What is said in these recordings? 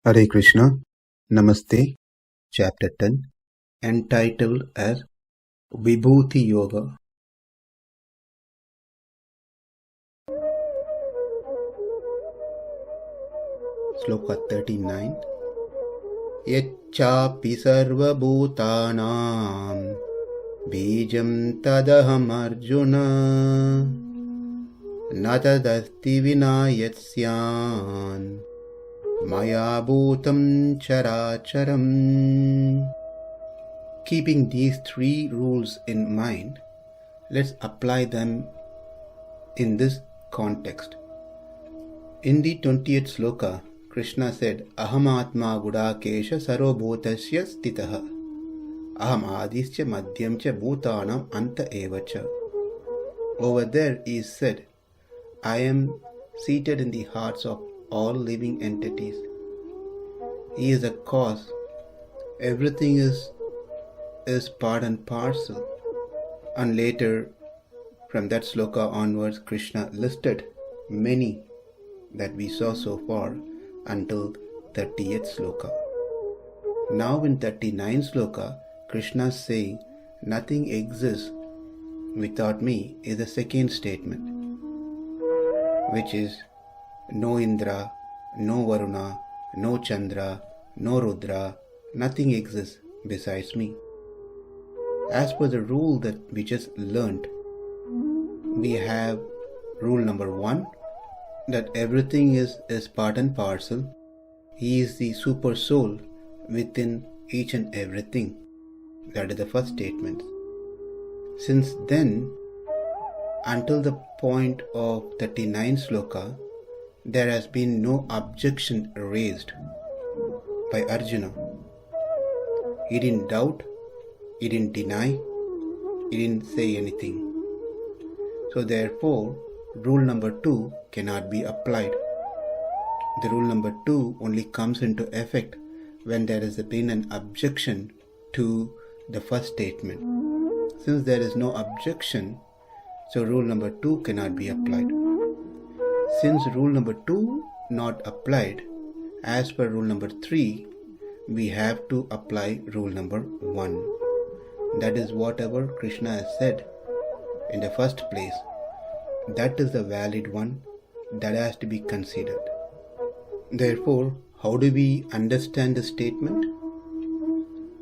Hare Krishna, Namaste, Chapter 10, entitled as Vibhuti Yoga. Sloka 39. Cāpi sarva-bhūtānāṁ bījaṁ tadahmar Arjuna na asti vinā syān mayā bhūtaṁ carācaram. Keeping these three rules in mind, let's apply them in this context. In the 20th sloka, Krishna said, aham atma gudakesha sarva-bhūtasya stitaha. Aham adischa madhyamcha bhūtānāṁ anta evacha. Over there he said, I am seated in the hearts of all living entities. He is a cause. Everything is part and parcel. And later, from that sloka onwards, Krishna listed many that we saw so far until 30th sloka. Now in 39th sloka, Krishna is saying, nothing exists without me is the second statement, which is no Indra, no Varuna, no Chandra, no Rudra, nothing exists besides me. As per the rule that we just learnt, we have rule number 1, that everything is part and parcel. He is the super soul within each and everything. That is the first statement. Since then, until the point of 39th sloka, there has been no objection raised by Arjuna. He didn't doubt, he didn't deny, he didn't say anything. So therefore, rule number 2 cannot be applied. The rule number 2 only comes into effect when there has been an objection to the first statement. Since there is no objection, so rule number 2 cannot be applied. Since rule number 2 not applied, as per rule number 3, we have to apply rule number 1. That is whatever Krishna has said in the first place. That is the valid one that has to be considered. Therefore, how do we understand the statement?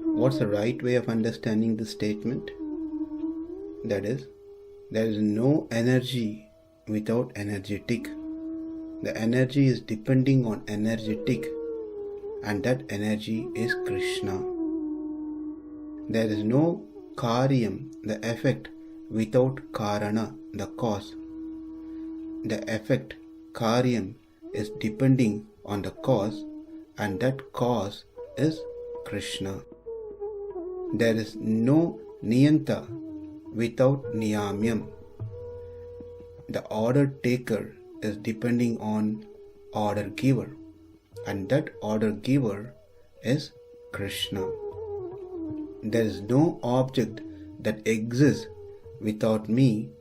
What's the right way of understanding the statement? That is, there is no energy without energetic. The energy is depending on energetic, and that energy is Krishna. There is no karyam, the effect, without karana, the cause. The effect, karyam, is depending on the cause, and that cause is Krishna. There is no niyanta without niyamyam. The order taker is depending on order giver, and that order giver is Krishna. There is no object that exists without me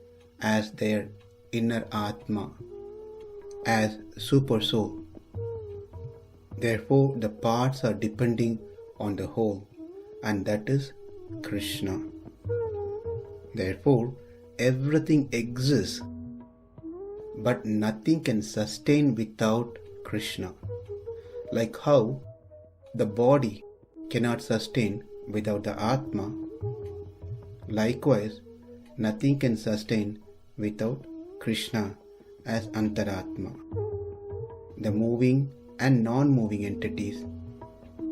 as their inner Atma, as super soul. Therefore, the parts are depending on the whole, and that is Krishna. Therefore, everything exists, but nothing can sustain without Krishna. Like how the body cannot sustain without the Atma, likewise, nothing can sustain without Krishna as Antaratma. The moving and non-moving entities,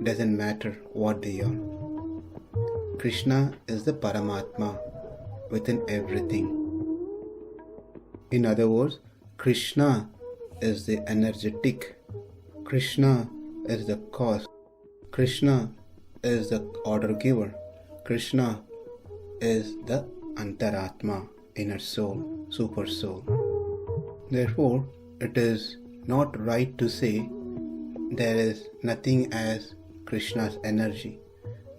doesn't matter what they are. Krishna is the Paramatma within everything. In other words, Krishna is the energetic. Krishna is the cause. Krishna is the order giver. Krishna is the Antaratma, inner soul, super soul. Therefore, it is not right to say there is nothing as Krishna's energy.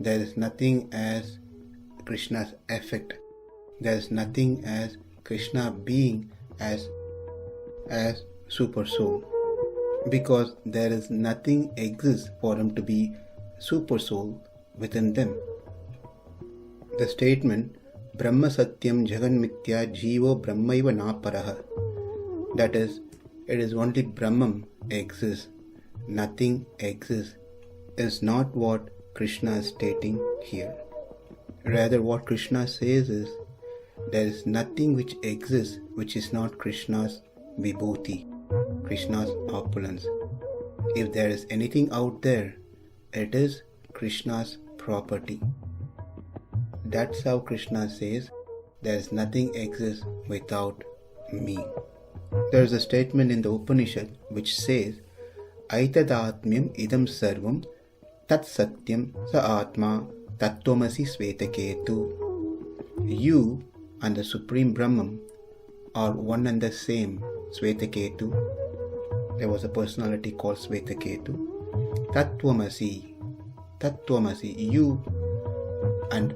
There is nothing as Krishna's effect. There is nothing as Krishna being as super soul. because there is nothing exists for him to be super soul within them. The statement Brahma Satyam Jagan Mithya Jivo Brahmaiva Naparaha, that is, it is only Brahman exists, nothing exists, is not what Krishna is stating here. Rather, what Krishna says is, there is nothing which exists which is not Krishna's vibhuti, Krishna's opulence. If there is anything out there, it is Krishna's property. That's how Krishna says, there is nothing exists without me. There is a statement in the Upanishad which says, Aitadatmyam idam sarvam tat satyam sa atma tattvamasi svetaketu. You and the Supreme Brahman are one and the same. Svetaketu. There was a personality called Svetaketu. Tattvamasi. Tattvamasi. You and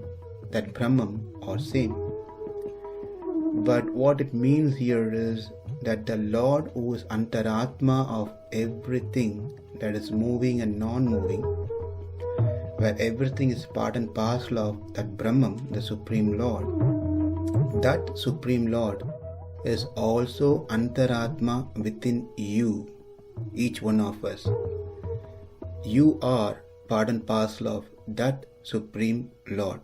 that Brahman are same. But what it means here is that the Lord, who is Antaratma of everything that is moving and non-moving, where everything is part and parcel of that Brahman, the Supreme Lord, that Supreme Lord is also Antaratma within you, each one of us. You are part and parcel of that Supreme Lord.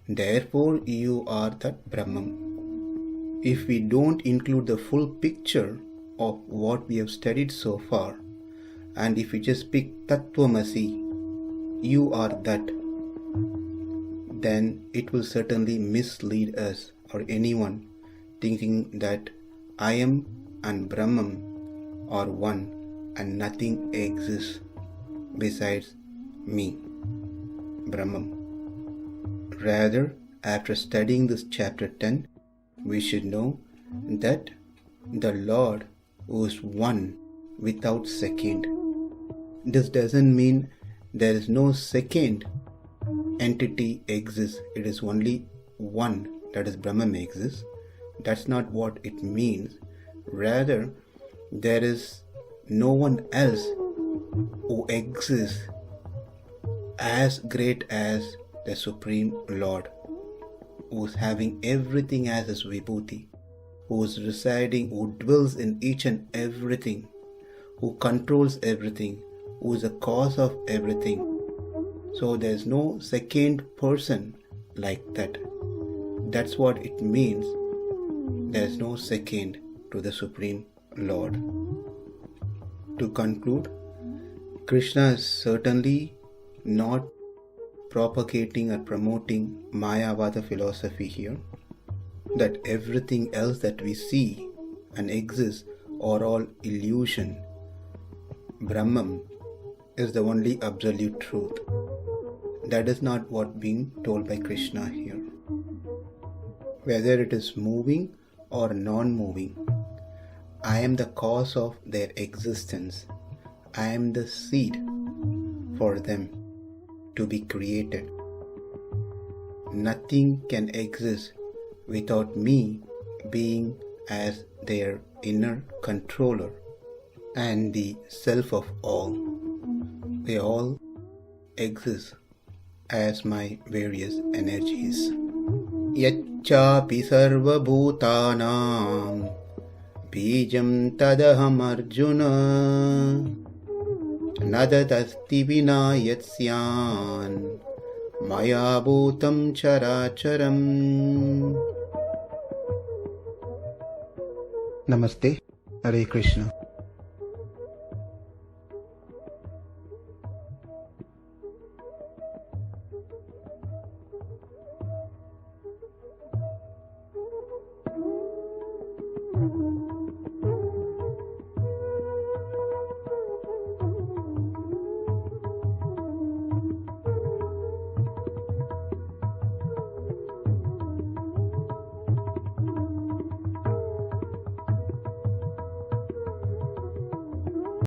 Therefore, you are that Brahman. If we don't include the full picture of what we have studied so far, and if we just pick Tattvamasi, you are that, then it will certainly mislead us or anyone thinking that I am and Brahman are one and nothing exists besides me, Brahman. Rather, after studying this chapter 10, we should know that the Lord who is one without second. This doesn't mean there is no second entity exists. It is only one, that is Brahman exists. That's not what it means. Rather, there is no one else who exists as great as the Supreme Lord, who is having everything as his vibhuti, who is residing, who dwells in each and everything, who controls everything, who is the cause of everything. So there is no second person like that. That's what it means. There is no second to the Supreme Lord. To conclude, Krishna is certainly not propagating or promoting Mayavada philosophy here, that everything else that we see and exists are all illusion. Brahman is the only absolute truth. That is not what being told by Krishna here. Whether it is moving or non-moving, I am the cause of their existence. I am the seed for them to be created. Nothing can exist without me being as their inner controller and the self of all. They all exist as my various energies. Cāpi sarva-bhūtānāṁ bījaṁ tadahmar Arjuna asti vinā syān mayā bhūtaṁ carācaram. Namaste. Hare Krishna.